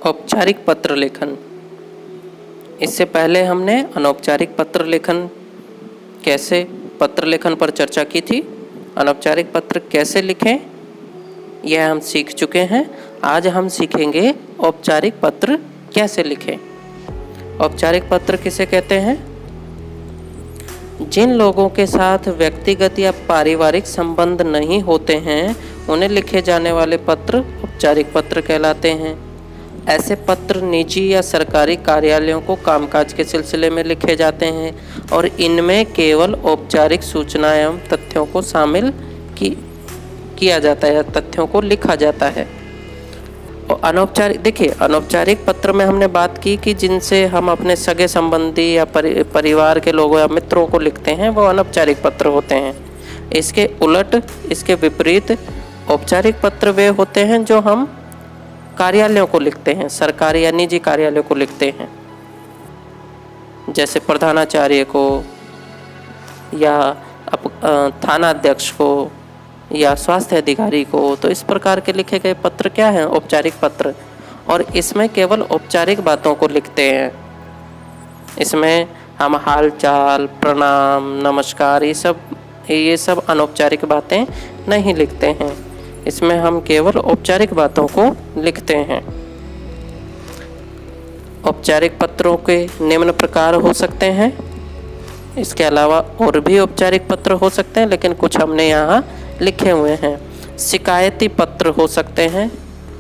औपचारिक पत्र लेखन। इससे पहले हमने अनौपचारिक पत्र लेखन कैसे पत्र लेखन पर चर्चा की थी। अनौपचारिक पत्र कैसे लिखें यह हम सीख चुके हैं। आज हम सीखेंगे औपचारिक पत्र कैसे लिखें। औपचारिक पत्र किसे कहते हैं? जिन लोगों के साथ व्यक्तिगत या पारिवारिक संबंध नहीं होते हैं उन्हें लिखे जाने वाले पत्र औपचारिक पत्र कहलाते हैं। ऐसे पत्र निजी या सरकारी कार्यालयों को कामकाज के सिलसिले में लिखे जाते हैं और इनमें केवल औपचारिक सूचना एवं तथ्यों को शामिल किया जाता है या तथ्यों को लिखा जाता है। और अनौपचारिक पत्र में हमने बात की कि जिनसे हम अपने सगे संबंधी या परिवार के लोगों या मित्रों को लिखते हैं वो अनौपचारिक पत्र होते हैं। इसके उलट, इसके विपरीत औपचारिक पत्र वे होते हैं जो हम कार्यालयों को लिखते हैं, सरकारी या निजी कार्यालयों को लिखते हैं, जैसे प्रधानाचार्य को या थाना अध्यक्ष को या स्वास्थ्य अधिकारी को। तो इस प्रकार के लिखे गए पत्र क्या हैं? औपचारिक पत्र। और इसमें केवल औपचारिक बातों को लिखते हैं। इसमें हम हाल चाल, प्रणाम, नमस्कार, ये सब अनौपचारिक बातें नहीं लिखते हैं। इसमें हम केवल औपचारिक बातों को लिखते हैं। औपचारिक पत्रों के निम्न प्रकार हो सकते हैं। इसके अलावा और भी औपचारिक पत्र हो सकते हैं, लेकिन कुछ हमने यहाँ लिखे हुए हैं। शिकायती पत्र हो सकते हैं,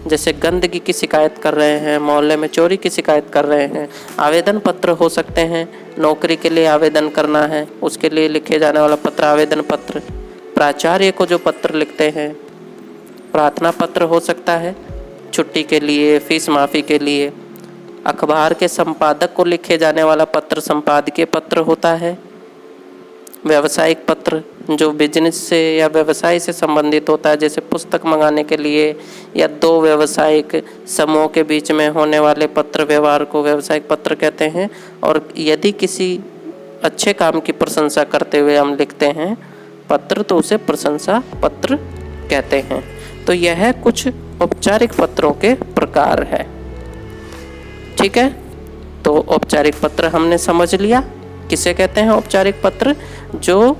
जैसे गंदगी की शिकायत कर रहे हैं, मोहल्ले में चोरी की शिकायत कर रहे हैं। आवेदन पत्र हो सकते हैं, नौकरी के लिए आवेदन करना है उसके लिए लिखे जाने वाला पत्र आवेदन पत्र। प्राचार्य को जो पत्र लिखते हैं, प्रार्थना पत्र हो सकता है, छुट्टी के लिए, फीस माफ़ी के लिए। अखबार के संपादक को लिखे जाने वाला पत्र संपादकीय पत्र होता है। व्यावसायिक पत्र जो बिजनेस से या व्यवसाय से संबंधित होता है, जैसे पुस्तक मंगाने के लिए या दो व्यावसायिक समूह के बीच में होने वाले पत्र व्यवहार को व्यावसायिक पत्र कहते हैं। और यदि किसी अच्छे काम की प्रशंसा करते हुए हम लिखते हैं पत्र तो उसे प्रशंसा पत्र कहते हैं। तो यह कुछ औपचारिक पत्रों के प्रकार है। ठीक है, तो औपचारिक पत्र हमने समझ लिया। किसे कहते हैं औपचारिक पत्र? जो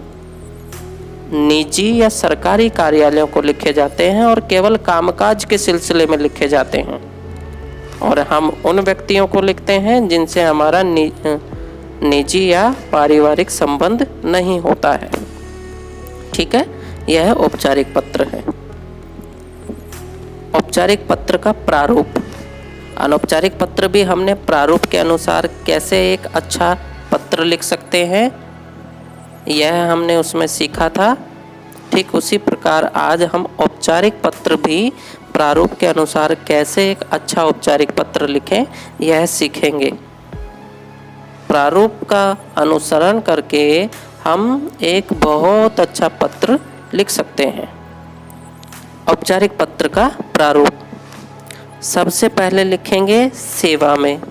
निजी या सरकारी कार्यालयों को लिखे जाते हैं और केवल कामकाज के सिलसिले में लिखे जाते हैं। और हम उन व्यक्तियों को लिखते हैं जिनसे हमारा निजी या पारिवारिक संबंध नहीं होता है। ठीक है, यह औपचारिक पत्र है। औपचारिक पत्र का प्रारूप। अनौपचारिक पत्र भी हमने प्रारूप के अनुसार कैसे एक अच्छा पत्र लिख सकते हैं यह हमने उसमें सीखा था। ठीक उसी प्रकार आज हम औपचारिक पत्र भी प्रारूप के अनुसार कैसे एक अच्छा औपचारिक पत्र लिखें यह सीखेंगे। प्रारूप का अनुसरण करके हम एक बहुत अच्छा पत्र लिख सकते हैं। औपचारिक पत्र का प्रारूप सबसे पहले लिखेंगे सेवा में,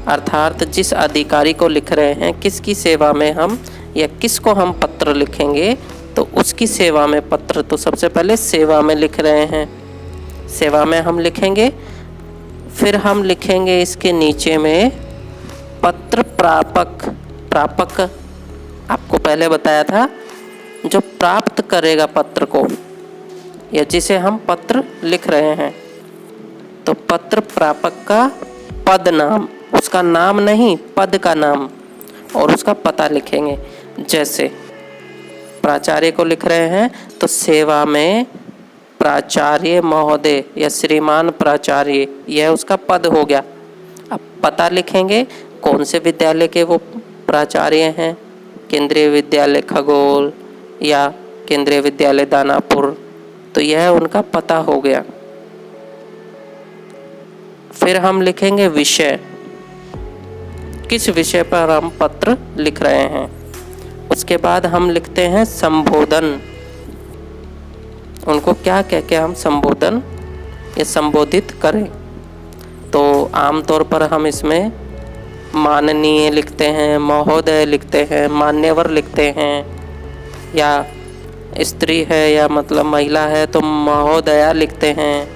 अर्थात जिस अधिकारी को लिख रहे हैं, किसकी सेवा में हम या किसको हम पत्र लिखेंगे तो उसकी सेवा में पत्र। तो सबसे पहले सेवा में लिख रहे हैं, सेवा में हम लिखेंगे। फिर हम लिखेंगे इसके नीचे में पत्र प्रापक। प्रापक आपको पहले बताया था, जो प्राप्त करेगा पत्र को या जिसे हम पत्र लिख रहे हैं। तो पत्र प्रापक का पद नाम, उसका नाम नहीं, पद का नाम और उसका पता लिखेंगे। जैसे प्राचार्य को लिख रहे हैं तो सेवा में प्राचार्य महोदय या श्रीमान प्राचार्य, यह उसका पद हो गया। अब पता लिखेंगे, कौन से विद्यालय के वो प्राचार्य हैं, केंद्रीय विद्यालय खगोल या केंद्रीय विद्यालय दानापुर, तो यह उनका पता हो गया। फिर हम लिखेंगे विषय, किस विषय पर हम पत्र लिख रहे हैं। उसके बाद हम लिखते हैं संबोधन, उनको क्या कह के हम संबोधन या संबोधित करें। तो आमतौर पर हम इसमें माननीय लिखते हैं, महोदय लिखते हैं, मान्यवर लिखते हैं, या स्त्री है या मतलब महिला है तो महोदया लिखते हैं।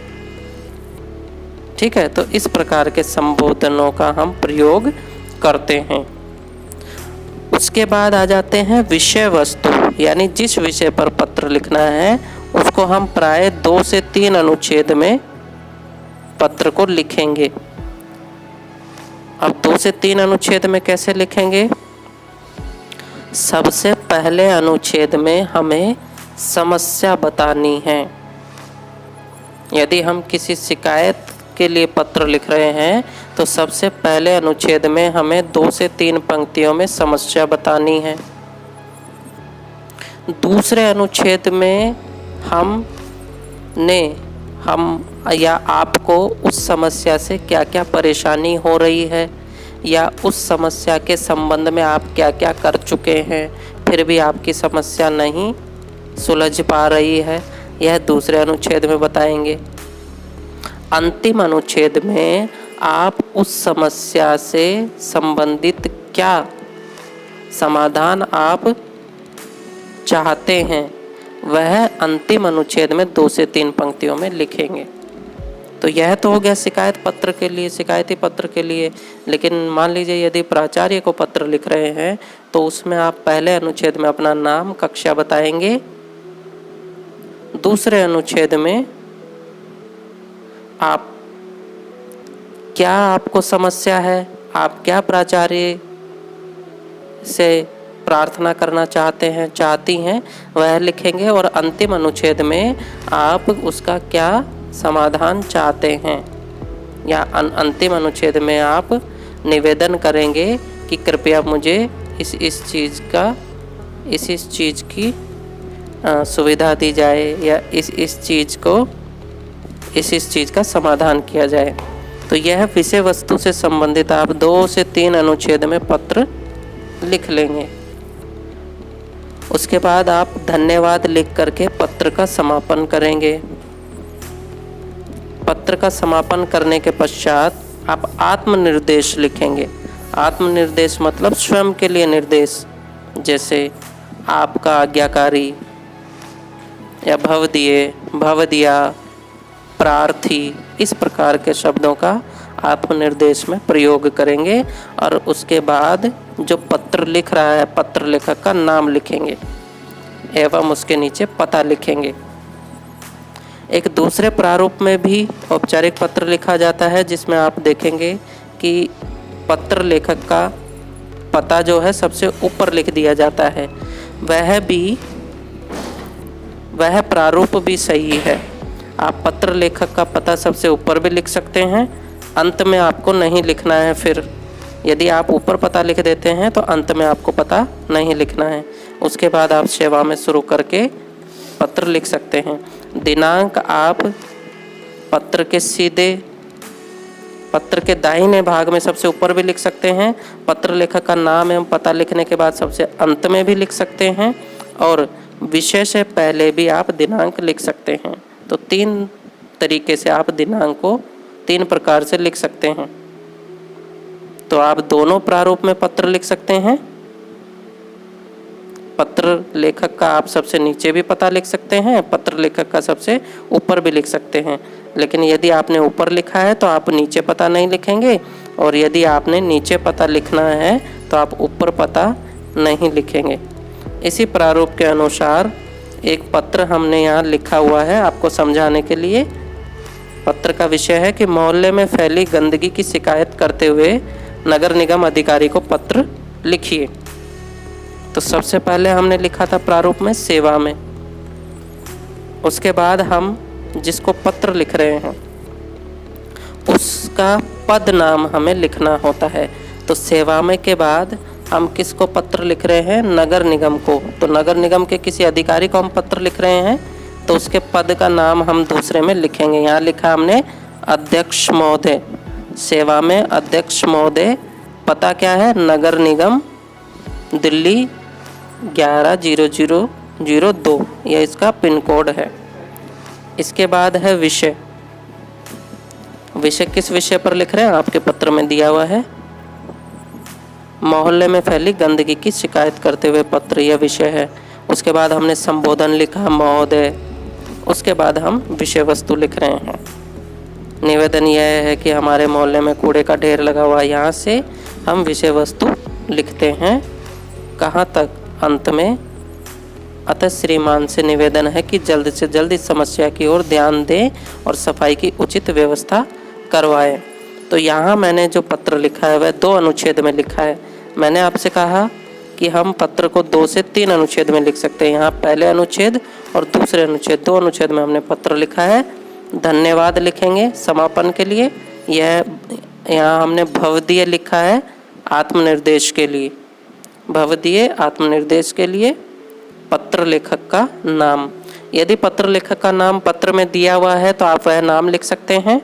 ठीक है, तो इस प्रकार के संबोधनों का हम प्रयोग करते हैं। उसके बाद आ जाते हैं विषय वस्तु, यानी जिस विषय पर पत्र लिखना है उसको हम प्राय 2 से 3 अनुच्छेद में पत्र को लिखेंगे। अब 2 से 3 अनुच्छेद में कैसे लिखेंगे? सबसे पहले अनुच्छेद में हमें समस्या बतानी है। यदि हम किसी शिकायत के लिए पत्र लिख रहे हैं तो सबसे पहले अनुच्छेद में हमें 2 से 3 पंक्तियों में समस्या बतानी है। दूसरे अनुच्छेद में हम या आपको उस समस्या से क्या क्या परेशानी हो रही है, या उस समस्या के संबंध में आप क्या क्या कर चुके हैं फिर भी आपकी समस्या नहीं सुलझ पा रही है, यह दूसरे अनुच्छेद में बताएंगे। अंतिम अनुच्छेद में आप उस समस्या से संबंधित क्या समाधान आप चाहते हैं वह अंतिम अनुच्छेद में 2 से 3 पंक्तियों में लिखेंगे। तो यह तो हो गया शिकायती पत्र के लिए। लेकिन मान लीजिए यदि प्राचार्य को पत्र लिख रहे हैं तो उसमें आप पहले अनुच्छेद में अपना नाम, कक्षा बताएंगे। दूसरे अनुच्छेद में आप क्या आपको समस्या है, आप क्या प्राचार्य से प्रार्थना करना चाहती हैं वह लिखेंगे, और अंतिम अनुच्छेद में आप उसका क्या समाधान चाहते हैं, या अंतिम अनुच्छेद में आप निवेदन करेंगे कि कृपया मुझे इस चीज़ की सुविधा दी जाए, या इस चीज़ का समाधान किया जाए। तो यह विषय वस्तु से संबंधित आप 2 से 3 अनुच्छेद में पत्र लिख लेंगे। उसके बाद आप धन्यवाद लिख करके पत्र का समापन करेंगे। पत्र का समापन करने के पश्चात आप आत्मनिर्देश लिखेंगे। आत्मनिर्देश मतलब स्वयं के लिए निर्देश, जैसे आपका आज्ञाकारी, या भव दिया, प्रार्थी, इस प्रकार के शब्दों का आत्मनिर्देश में प्रयोग करेंगे। और उसके बाद जो पत्र लिख रहा है पत्र लेखक का नाम लिखेंगे एवं उसके नीचे पता लिखेंगे। एक दूसरे प्रारूप में भी औपचारिक पत्र लिखा जाता है, जिसमें आप देखेंगे कि पत्र लेखक का पता जो है सबसे ऊपर लिख दिया जाता है। वह प्रारूप भी सही है। आप पत्र लेखक का पता सबसे ऊपर भी लिख सकते हैं, अंत में आपको नहीं लिखना है। फिर यदि आप ऊपर पता लिख देते हैं तो अंत में आपको पता नहीं लिखना है। उसके बाद आप सेवा में शुरू करके पत्र लिख सकते हैं। दिनांक आप पत्र के दाहिने भाग में सबसे ऊपर भी लिख सकते हैं। पत्र लेखक का नाम एवं पता लिखने के बाद सबसे अंत में भी लिख सकते हैं, और विषय से पहले भी आप दिनांक लिख सकते हैं। तो 3 तरीके से आप दिनांक को 3 प्रकार से लिख सकते हैं। तो आप दोनों प्रारूप में पत्र लिख सकते हैं। पत्र लेखक का आप सबसे नीचे भी पता लिख सकते हैं, पत्र लेखक का सबसे ऊपर भी लिख सकते हैं। लेकिन यदि आपने ऊपर लिखा है तो आप नीचे पता नहीं लिखेंगे, और यदि आपने नीचे पता लिखना है तो आप ऊपर पता नहीं लिखेंगे। इसी प्रारूप के अनुसार एक पत्र हमने यहाँ लिखा हुआ है आपको समझाने के लिए। पत्र का विषय है कि मोहल्ले में फैली गंदगी की शिकायत करते हुए नगर निगम अधिकारी को पत्र लिखिए। तो सबसे पहले हमने लिखा था प्रारूप में सेवा में। उसके बाद हम जिसको पत्र लिख रहे हैं उसका पद नाम हमें लिखना होता है। तो सेवा में के बाद हम किसको पत्र लिख रहे हैं? नगर निगम को। तो नगर निगम के किसी अधिकारी को हम पत्र लिख रहे हैं तो उसके पद का नाम हम दूसरे में लिखेंगे। यहाँ लिखा हमने अध्यक्ष महोदय, सेवा में अध्यक्ष महोदय। पता क्या है? नगर निगम दिल्ली 110002, यह इसका पिन कोड है। इसके बाद है विषय। विषय किस विषय पर लिख रहे हैं? आपके पत्र में दिया हुआ है, मोहल्ले में फैली गंदगी की शिकायत करते हुए पत्र, यह विषय है। उसके बाद हमने संबोधन लिखा महोदय। उसके बाद हम विषय वस्तु लिख रहे हैं। निवेदन यह है कि हमारे मोहल्ले में कूड़े का ढेर लगा हुआ है। यहाँ से हम विषय वस्तु लिखते हैं। कहाँ तक? अंत में। अतः श्रीमान से निवेदन है कि जल्द से जल्द इस समस्या की ओर ध्यान दें और सफाई की उचित व्यवस्था करवाएं। तो यहाँ मैंने जो पत्र लिखा है वह 2 अनुच्छेद में लिखा है। मैंने आपसे कहा कि हम पत्र को 2 से 3 अनुच्छेद में लिख सकते हैं। यहाँ पहले अनुच्छेद और दूसरे अनुच्छेद, 2 अनुच्छेद में हमने पत्र लिखा है। धन्यवाद लिखेंगे समापन के लिए। यह यहाँ हमने भवदीय लिखा है आत्मनिर्देश के लिए, भवदीय आत्मनिर्देश के लिए पत्र लेखक का नाम। यदि पत्र लेखक का नाम पत्र में दिया हुआ है तो आप वह नाम लिख सकते हैं,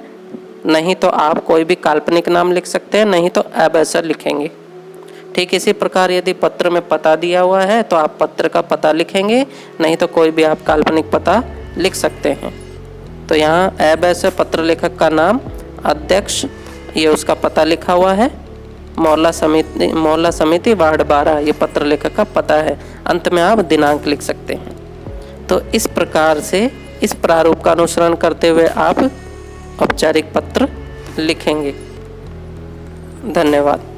नहीं तो आप कोई भी काल्पनिक नाम लिख सकते हैं, नहीं तो अब ऐसा लिखेंगे। ठीक इसी प्रकार यदि पत्र में पता दिया हुआ है तो आप पत्र का पता लिखेंगे, नहीं तो कोई भी आप काल्पनिक पता लिख सकते हैं। तो यहाँ अब ऐसे पत्र लेखक का नाम, अध्यक्ष, ये उसका पता लिखा हुआ है। मोहल्ला समिति वार्ड 12 ये पत्र लेखक का पता है। अंत में आप दिनांक लिख सकते हैं। तो इस प्रकार से इस प्रारूप का अनुसरण करते हुए आप औपचारिक पत्र लिखेंगे। धन्यवाद।